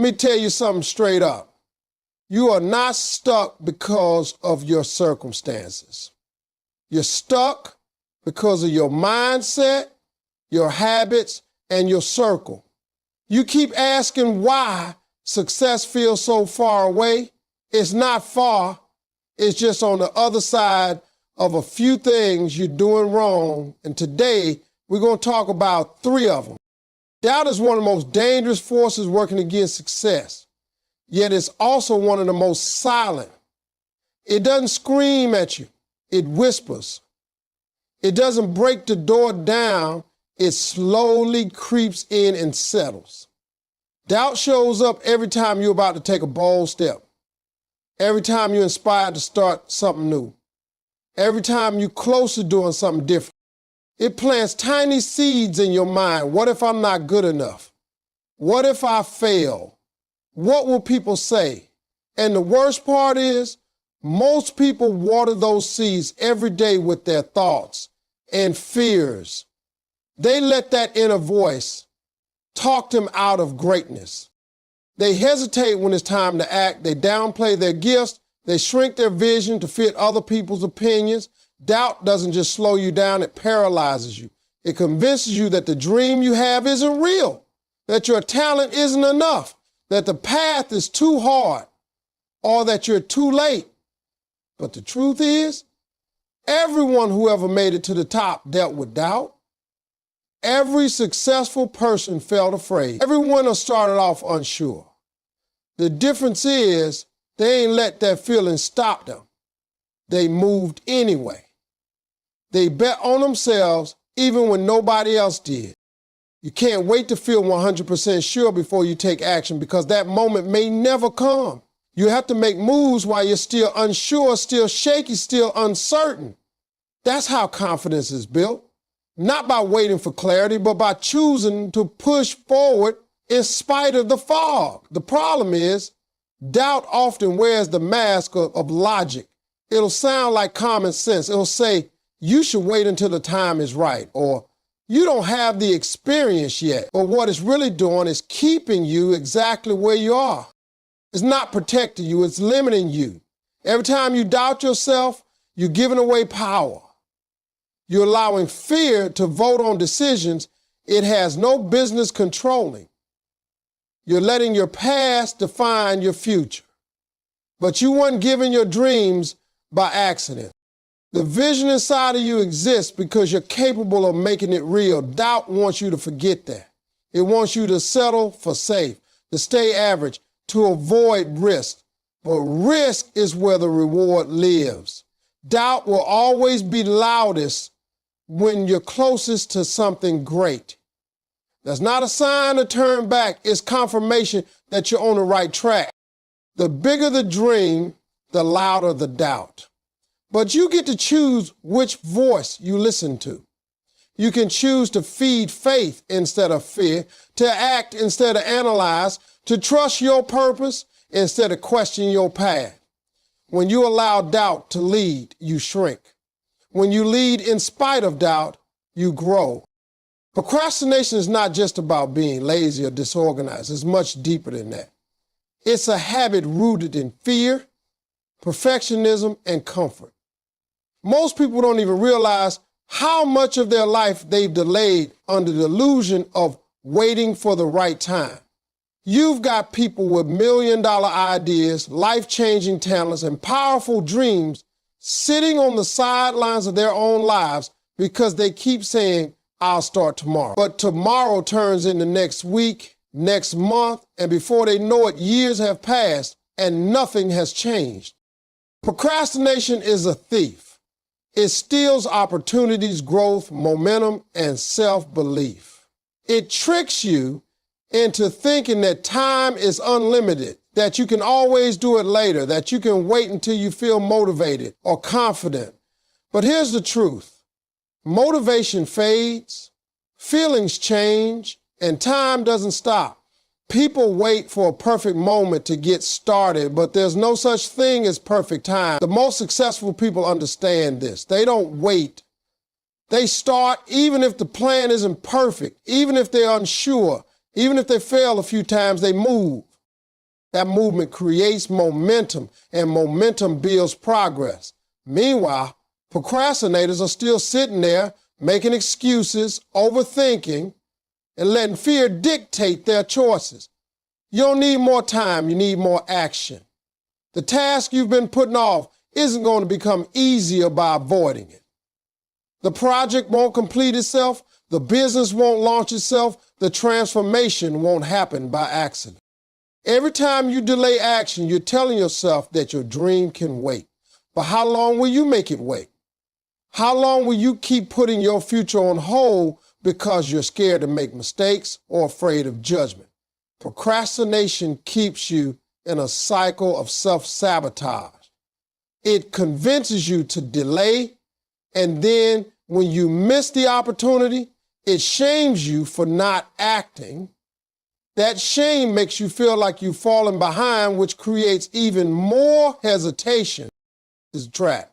Let me tell you something straight up. You are not stuck because of your circumstances. You're stuck because of your mindset, your habits, and your circle. You keep asking why success feels so far away. It's not far. It's just on the other side of a few things you're doing wrong. And today, we're going to talk about 3 of them. Doubt is one of the most dangerous forces working against success. Yet it's also one of the most silent. It doesn't scream at you. It whispers. It doesn't break the door down. It slowly creeps in and settles. Doubt shows up every time you're about to take a bold step. Every time you're inspired to start something new. Every time you're close to doing something different. It plants tiny seeds in your mind. What if I'm not good enough? What if I fail? What will people say? And the worst part is, most people water those seeds every day with their thoughts and fears. They let that inner voice talk them out of greatness. They hesitate when it's time to act. They downplay their gifts. They shrink their vision to fit other people's opinions. Doubt doesn't just slow you down, it paralyzes you. It convinces you that the dream you have isn't real, that your talent isn't enough, that the path is too hard, or that you're too late. But the truth is, everyone who ever made it to the top dealt with doubt. Every successful person felt afraid. Every winner started off unsure. The difference is they ain't let that feeling stop them. They moved anyway. They bet on themselves even when nobody else did. You can't wait to feel 100% sure before you take action because that moment may never come. You have to make moves while you're still unsure, still shaky, still uncertain. That's how confidence is built. Not by waiting for clarity, but by choosing to push forward in spite of the fog. The problem is, doubt often wears the mask of logic. It'll sound like common sense. It'll say, you should wait until the time is right, or you don't have the experience yet. But what it's really doing is keeping you exactly where you are. It's not protecting you, it's limiting you. Every time you doubt yourself, you're giving away power. You're allowing fear to vote on decisions it has no business controlling. You're letting your past define your future. But you weren't given your dreams by accident. The vision inside of you exists because you're capable of making it real. Doubt wants you to forget that. It wants you to settle for safe, to stay average, to avoid risk. But risk is where the reward lives. Doubt will always be loudest when you're closest to something great. That's not a sign to turn back. It's confirmation that you're on the right track. The bigger the dream, the louder the doubt. But you get to choose which voice you listen to. You can choose to feed faith instead of fear, to act instead of analyze, to trust your purpose instead of question your path. When you allow doubt to lead, you shrink. When you lead in spite of doubt, you grow. Procrastination is not just about being lazy or disorganized. It's much deeper than that. It's a habit rooted in fear, perfectionism, and comfort. Most people don't even realize how much of their life they've delayed under the illusion of waiting for the right time. You've got people with million-dollar ideas, life-changing talents, and powerful dreams sitting on the sidelines of their own lives because they keep saying, I'll start tomorrow. But tomorrow turns into next week, next month, and before they know it, years have passed and nothing has changed. Procrastination is a thief. It steals opportunities, growth, momentum, and self-belief. It tricks you into thinking that time is unlimited, that you can always do it later, that you can wait until you feel motivated or confident. But here's the truth. Motivation fades, feelings change, and time doesn't stop. People wait for a perfect moment to get started, but there's no such thing as perfect time. The most successful people understand this. They don't wait. They start even if the plan isn't perfect, even if they're unsure, even if they fail a few times, they move. That movement creates momentum, and momentum builds progress. Meanwhile, procrastinators are still sitting there making excuses, overthinking, and letting fear dictate their choices. You don't need more time, you need more action. The task you've been putting off isn't going to become easier by avoiding it. The project won't complete itself, the business won't launch itself, the transformation won't happen by accident. Every time you delay action, you're telling yourself that your dream can wait. But how long will you make it wait? How long will you keep putting your future on hold because you're scared to make mistakes or afraid of judgment? Procrastination keeps you in a cycle of self-sabotage. It convinces you to delay, and then when you miss the opportunity, it shames you for not acting. That shame makes you feel like you've fallen behind, which creates even more hesitation to track.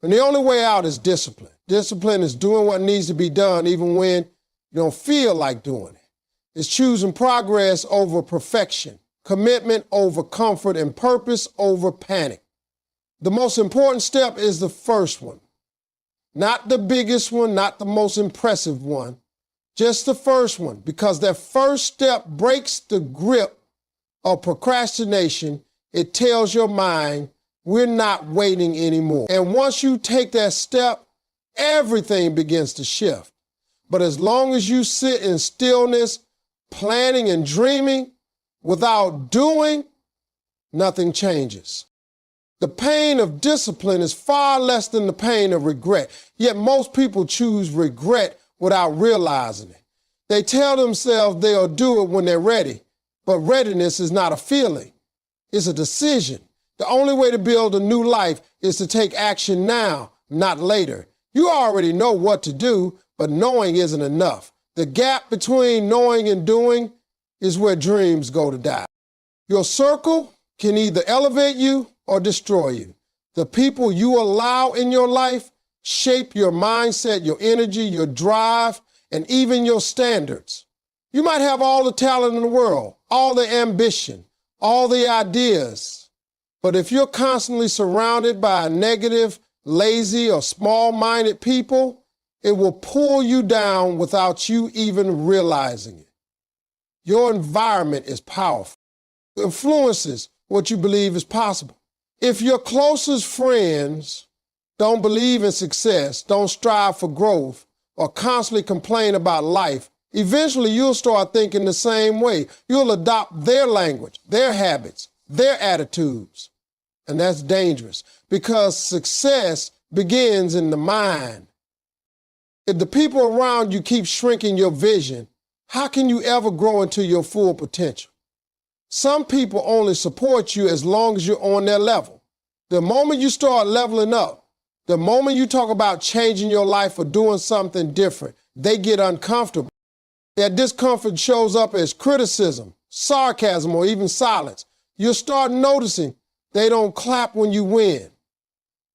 And the only way out is discipline. Discipline is doing what needs to be done even when you don't feel like doing it. It's choosing progress over perfection, commitment over comfort, and purpose over panic. The most important step is the first one. Not the biggest one, not the most impressive one, just the first one, because that first step breaks the grip of procrastination. It tells your mind, we're not waiting anymore. And once you take that step, everything begins to shift. But as long as you sit in stillness, planning and dreaming without doing, nothing changes. The pain of discipline is far less than the pain of regret. Yet most people choose regret without realizing it. They tell themselves they'll do it when they're ready, but readiness is not a feeling. It's a decision. The only way to build a new life is to take action now, not later. You already know what to do, but knowing isn't enough. The gap between knowing and doing is where dreams go to die. Your circle can either elevate you or destroy you. The people you allow in your life shape your mindset, your energy, your drive, and even your standards. You might have all the talent in the world, all the ambition, all the ideas, but if you're constantly surrounded by negative, lazy, or small-minded people, it will pull you down without you even realizing it. Your environment is powerful. It influences what you believe is possible. If your closest friends don't believe in success, don't strive for growth, or constantly complain about life, eventually you'll start thinking the same way. You'll adopt their language, their habits, their attitudes. And that's dangerous because success begins in the mind. If the people around you keep shrinking your vision, how can you ever grow into your full potential? Some people only support you as long as you're on their level. The moment you start leveling up, the moment you talk about changing your life or doing something different, they get uncomfortable. That discomfort shows up as criticism, sarcasm, or even silence. You'll start noticing they don't clap when you win.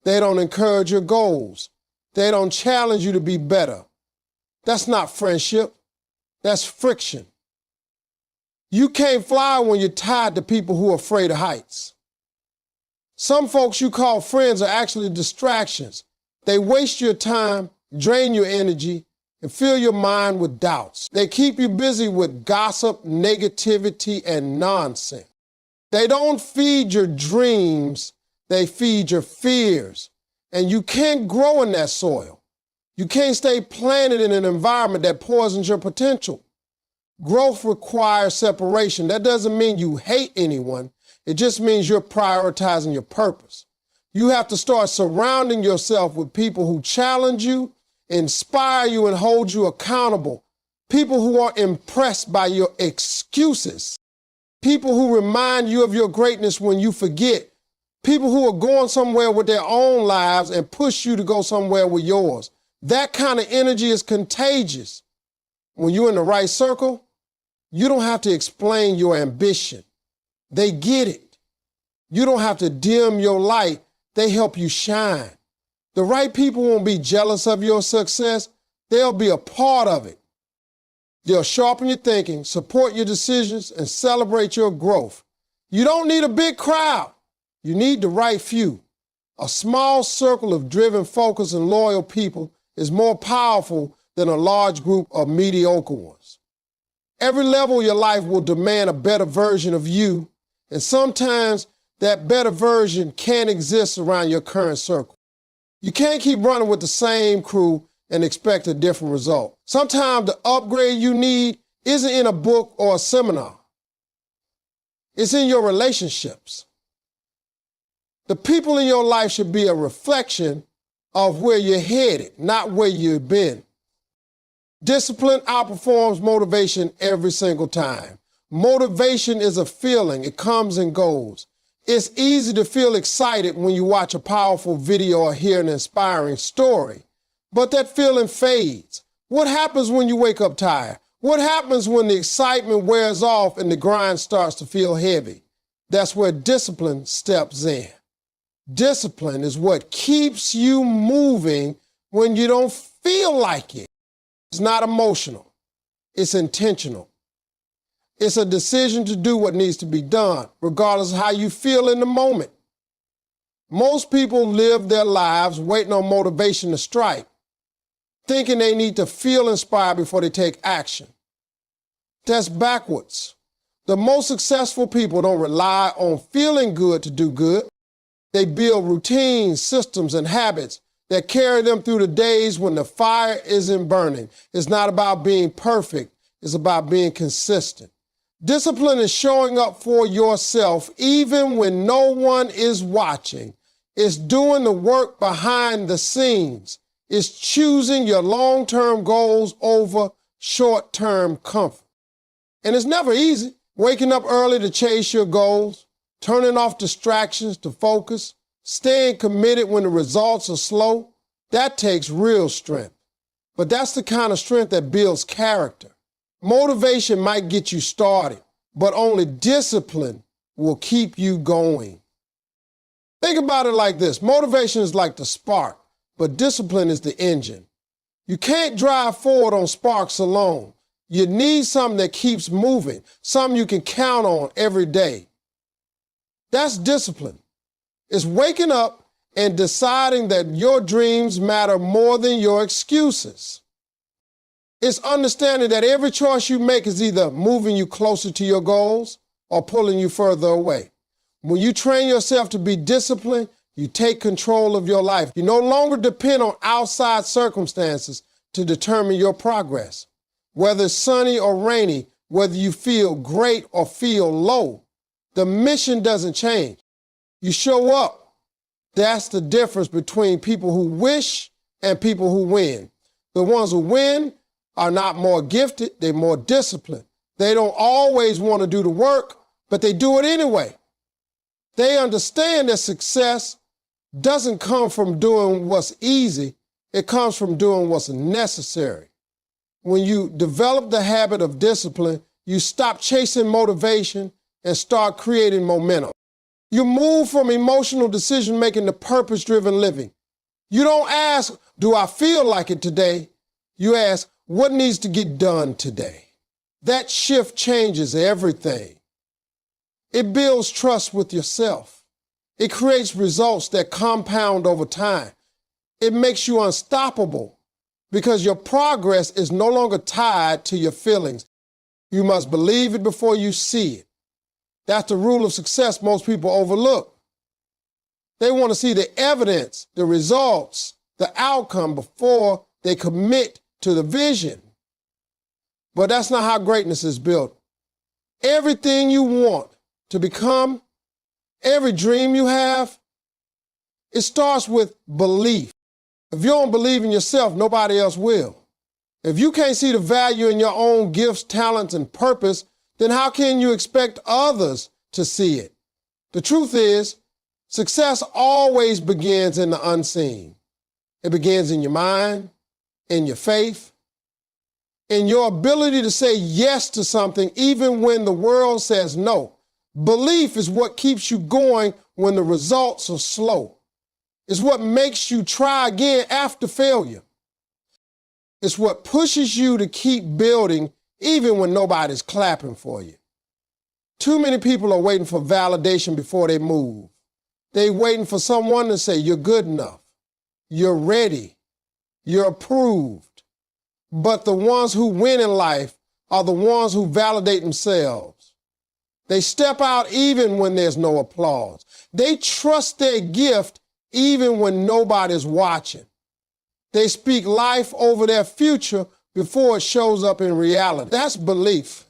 They don't encourage your goals. They don't challenge you to be better. That's not friendship. That's friction. You can't fly when you're tied to people who are afraid of heights. Some folks you call friends are actually distractions. They waste your time, drain your energy, and fill your mind with doubts. They keep you busy with gossip, negativity, and nonsense. They don't feed your dreams, they feed your fears. And you can't grow in that soil. You can't stay planted in an environment that poisons your potential. Growth requires separation. That doesn't mean you hate anyone. It just means you're prioritizing your purpose. You have to start surrounding yourself with people who challenge you, inspire you, and hold you accountable. People who are impressed by your excuses. People who remind you of your greatness when you forget. People who are going somewhere with their own lives and push you to go somewhere with yours. That kind of energy is contagious. When you're in the right circle, you don't have to explain your ambition. They get it. You don't have to dim your light. They help you shine. The right people won't be jealous of your success. They'll be a part of it. They'll sharpen your thinking, support your decisions, and celebrate your growth. You don't need a big crowd. You need the right few. A small circle of driven, focused, and loyal people is more powerful than a large group of mediocre ones. Every level of your life will demand a better version of you, and sometimes that better version can't exist around your current circle. You can't keep running with the same crew and expect a different result. Sometimes the upgrade you need isn't in a book or a seminar. It's in your relationships. The people in your life should be a reflection of where you're headed, not where you've been. Discipline outperforms motivation every single time. Motivation is a feeling. It comes and goes. It's easy to feel excited when you watch a powerful video or hear an inspiring story, but that feeling fades. What happens when you wake up tired? What happens when the excitement wears off and the grind starts to feel heavy? That's where discipline steps in. Discipline is what keeps you moving when you don't feel like it. It's not emotional. It's intentional. It's a decision to do what needs to be done, regardless of how you feel in the moment. Most people live their lives waiting on motivation to strike, thinking they need to feel inspired before they take action. That's backwards. The most successful people don't rely on feeling good to do good. They build routines, systems, and habits that carry them through the days when the fire isn't burning. It's not about being perfect. It's about being consistent. Discipline is showing up for yourself even when no one is watching. It's doing the work behind the scenes. It's choosing your long-term goals over short-term comfort. And it's never easy. Waking up early to chase your goals, turning off distractions to focus, staying committed when the results are slow, that takes real strength. But that's the kind of strength that builds character. Motivation might get you started, but only discipline will keep you going. Think about it like this. Motivation is like the spark, but discipline is the engine. You can't drive forward on sparks alone. You need something that keeps moving, something you can count on every day. That's discipline. It's waking up and deciding that your dreams matter more than your excuses. It's understanding that every choice you make is either moving you closer to your goals or pulling you further away. When you train yourself to be disciplined, you take control of your life. You no longer depend on outside circumstances to determine your progress. Whether it's sunny or rainy, whether you feel great or feel low, the mission doesn't change. You show up. That's the difference between people who wish and people who win. The ones who win are not more gifted, they're more disciplined. They don't always want to do the work, but they do it anyway. They understand that success doesn't come from doing what's easy, it comes from doing what's necessary. When you develop the habit of discipline, you stop chasing motivation and start creating momentum. You move from emotional decision-making to purpose-driven living. You don't ask, do I feel like it today? You ask, what needs to get done today? That shift changes everything. It builds trust with yourself. It creates results that compound over time. It makes you unstoppable because your progress is no longer tied to your feelings. You must believe it before you see it. That's the rule of success most people overlook. They want to see the evidence, the results, the outcome before they commit to the vision. But that's not how greatness is built. Everything you want to become, every dream you have, it starts with belief. If you don't believe in yourself, nobody else will. If you can't see the value in your own gifts, talents, and purpose, then how can you expect others to see it? The truth is, success always begins in the unseen. It begins in your mind, in your faith, in your ability to say yes to something even when the world says no. Belief is what keeps you going when the results are slow. It's what makes you try again after failure. It's what pushes you to keep building even when nobody's clapping for you. Too many people are waiting for validation before they move. They're waiting for someone to say, you're good enough, you're ready, you're approved. But the ones who win in life are the ones who validate themselves. They step out even when there's no applause. They trust their gift even when nobody's watching. They speak life over their future before it shows up in reality. That's belief,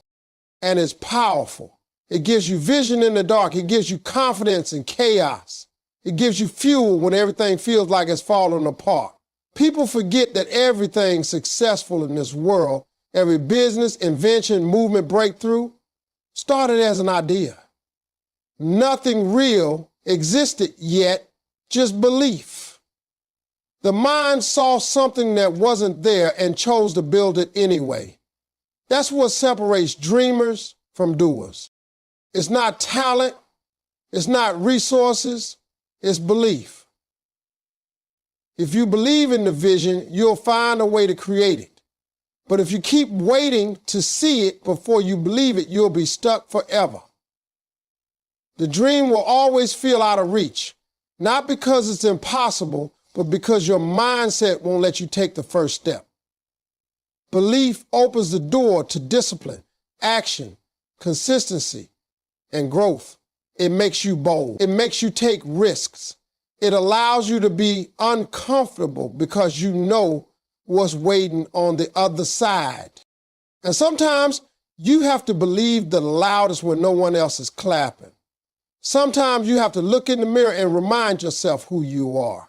and it's powerful. It gives you vision in the dark. It gives you confidence in chaos. It gives you fuel when everything feels like it's falling apart. People forget that everything successful in this world, every business, invention, movement, breakthrough, started as an idea. Nothing real existed yet, just belief. The mind saw something that wasn't there and chose to build it anyway. That's what separates dreamers from doers. It's not talent, it's not resources, it's belief. If you believe in the vision, you'll find a way to create it. But if you keep waiting to see it before you believe it, you'll be stuck forever. The dream will always feel out of reach, not because it's impossible, but because your mindset won't let you take the first step. Belief opens the door to discipline, action, consistency, and growth. It makes you bold. It makes you take risks. It allows you to be uncomfortable because you know what's waiting on the other side. And sometimes you have to believe the loudest when no one else is clapping. Sometimes you have to look in the mirror and remind yourself who you are.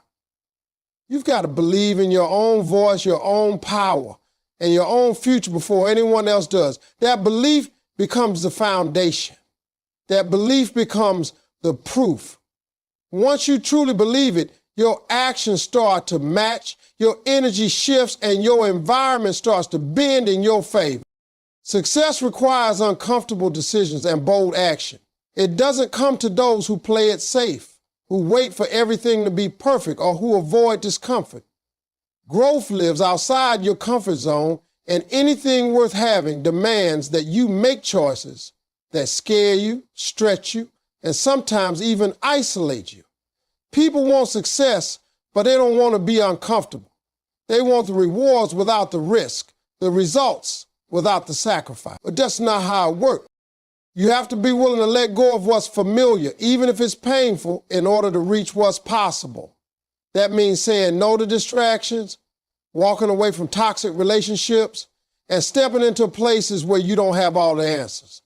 You've got to believe in your own voice, your own power, and your own future before anyone else does. That belief becomes the foundation. That belief becomes the proof. Once you truly believe it, your actions start to match, your energy shifts, and your environment starts to bend in your favor. Success requires uncomfortable decisions and bold action. It doesn't come to those who play it safe, who wait for everything to be perfect, or who avoid discomfort. Growth lives outside your comfort zone, and anything worth having demands that you make choices that scare you, stretch you, and sometimes even isolate you. People want success, but they don't want to be uncomfortable. They want the rewards without the risk, the results without the sacrifice. But that's not how it works. You have to be willing to let go of what's familiar, even if it's painful, in order to reach what's possible. That means saying no to distractions, walking away from toxic relationships, and stepping into places where you don't have all the answers.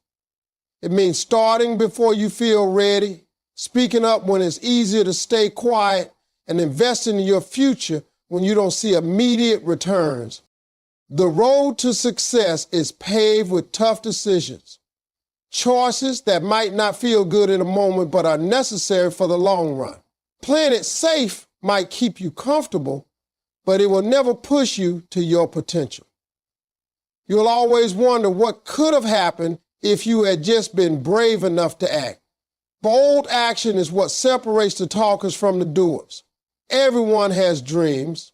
It means starting before you feel ready, speaking up when it's easier to stay quiet, and investing in your future when you don't see immediate returns. The road to success is paved with tough decisions. Choices that might not feel good in a moment but are necessary for the long run. Playing it safe might keep you comfortable, but it will never push you to your potential. You'll always wonder what could have happened if you had just been brave enough to act. Bold action is what separates the talkers from the doers. Everyone has dreams.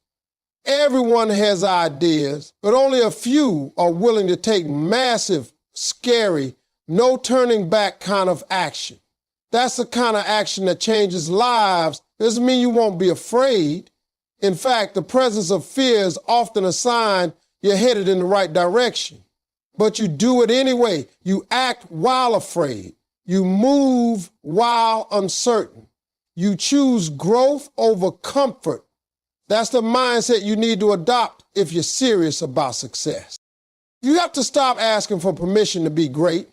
Everyone has ideas, but only a few are willing to take massive, scary, no turning back kind of action. That's the kind of action that changes lives. Doesn't mean you won't be afraid. In fact, the presence of fear is often a sign you're headed in the right direction. But you do it anyway. You act while afraid. You move while uncertain. You choose growth over comfort. That's the mindset you need to adopt if you're serious about success. You have to stop asking for permission to be great.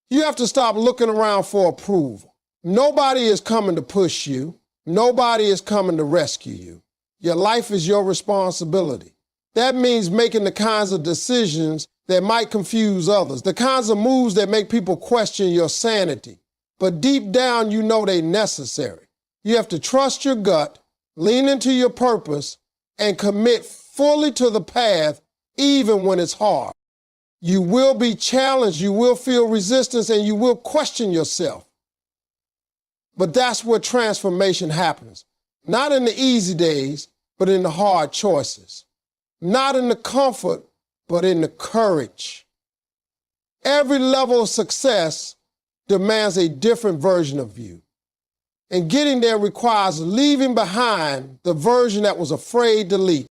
You have to stop looking around for approval. Nobody is coming to push you. Nobody is coming to rescue you. Your life is your responsibility. That means making the kinds of decisions that might confuse others, the kinds of moves that make people question your sanity. But deep down, you know they're necessary. You have to trust your gut, lean into your purpose, and commit fully to the path, even when it's hard. You will be challenged, you will feel resistance, and you will question yourself. But that's where transformation happens. Not in the easy days, but in the hard choices. Not in the comfort, but in the courage. Every level of success demands a different version of you. And getting there requires leaving behind the version that was afraid to leap.